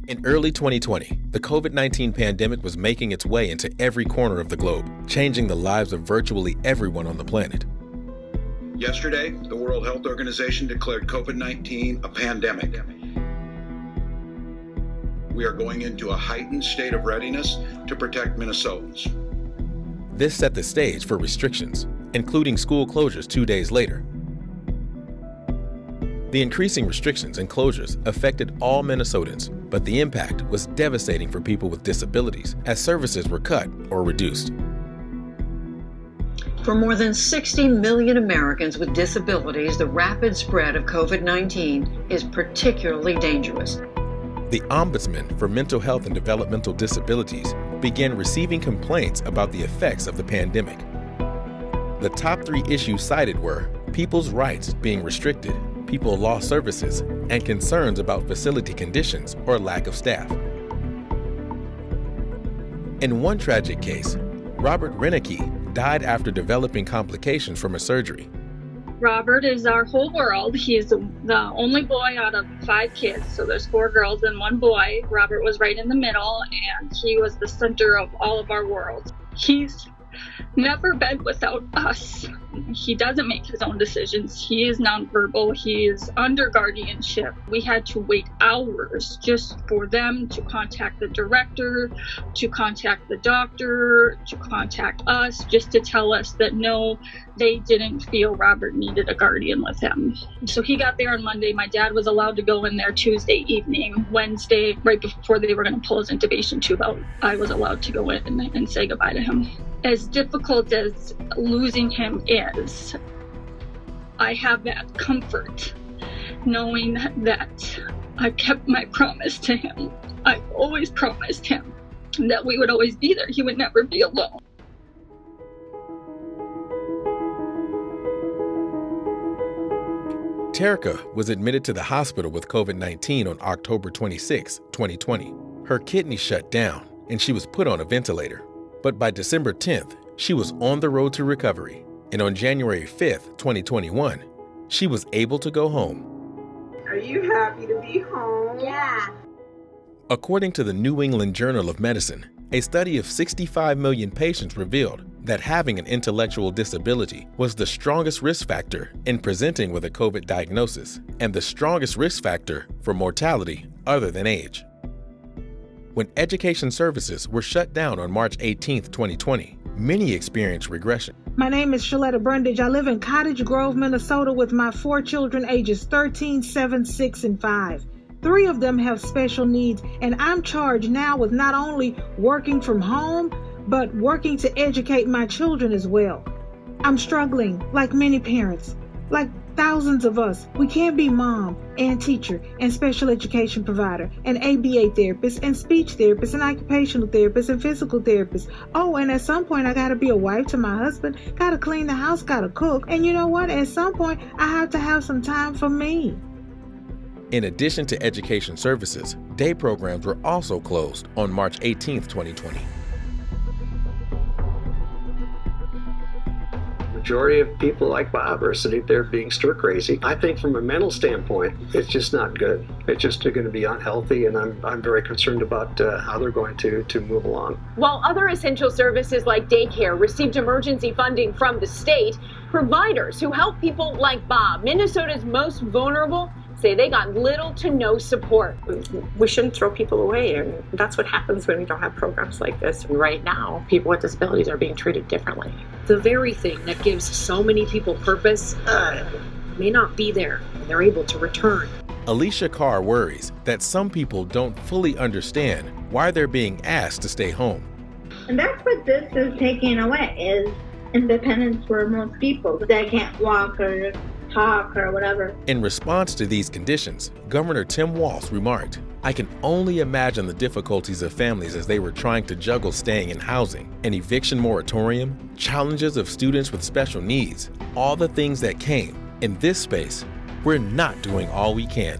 In early 2020, the COVID-19 pandemic was making its way into every corner of the globe, changing the lives of virtually everyone on the planet. Yesterday, the World Health Organization declared COVID-19 a pandemic. We are going into a heightened state of readiness to protect Minnesotans. This set the stage for restrictions, including school closures 2 days later. The increasing restrictions and closures affected all Minnesotans, but the impact was devastating for people with disabilities as services were cut or reduced. For more than 60 million Americans with disabilities, the rapid spread of COVID-19 is particularly dangerous. The Ombudsman for Mental Health and Developmental Disabilities began receiving complaints about the effects of the pandemic. The top 3 issues cited were people's rights being restricted, people lost services, and concerns about facility conditions or lack of staff. In one tragic case, Robert Renicky died after developing complications from a surgery. Robert is our whole world. He's the only boy out of 5 kids, so there's 4 girls and 1 boy. Robert was right in the middle, and he was the center of all of our worlds. He's never been without us. He doesn't make his own decisions. He is nonverbal. He is under guardianship. We had to wait hours just for them to contact the director, to contact the doctor, to contact us, just to tell us that no, they didn't feel Robert needed a guardian with him. So he got there on Monday. My dad was allowed to go in there Tuesday evening. Wednesday, right before they were going to pull his intubation tube out, I was allowed to go in and say goodbye to him. As difficult as losing him is, I have that comfort knowing that I kept my promise to him. I always promised him that we would always be there. He would never be alone. Terica was admitted to the hospital with COVID-19 on October 26, 2020. Her kidney shut down and she was put on a ventilator. But by December 10th, she was on the road to recovery. And on January 5th, 2021, she was able to go home. Are you happy to be home? Yeah. According to the New England Journal of Medicine, a study of 65 million patients revealed that having an intellectual disability was the strongest risk factor in presenting with a COVID diagnosis and the strongest risk factor for mortality other than age. When education services were shut down on March 18, 2020, many experienced regression. My name is Shaletta Brundage. I live in Cottage Grove, Minnesota with my 4 children ages 13, 7, 6, and 5. 3 of them have special needs, and I'm charged now with not only working from home, but working to educate my children as well. I'm struggling like many parents, like thousands of us. We can't be mom and teacher and special education provider and ABA therapist and speech therapist and occupational therapist and physical therapist. Oh, and at some point I gotta be a wife to my husband, gotta clean the house, gotta cook. And you know what? At some point I have to have some time for me. In addition to education services, day programs were also closed on March 18, 2020. Majority of people like Bob are sitting there being stir crazy. I think from a mental standpoint, it's just not good. It's just going to be unhealthy, and I'm very concerned about how they're going to move along. While other essential services like daycare received emergency funding from the state, providers who help people like Bob, Minnesota's most vulnerable, say they got little to no support. We shouldn't throw people away, and that's what happens when we don't have programs like this. And right now, people with disabilities are being treated differently. The very thing that gives so many people purpose may not be there, and they're able to return. Alicia Carr worries that some people don't fully understand why they're being asked to stay home. And that's what this is taking away, is independence for most people that can't walk or talk or whatever. In response to these conditions, Governor Tim Walz remarked, "I can only imagine the difficulties of families as they were trying to juggle staying in housing, an eviction moratorium, challenges of students with special needs, all the things that came. In this space, we're not doing all we can."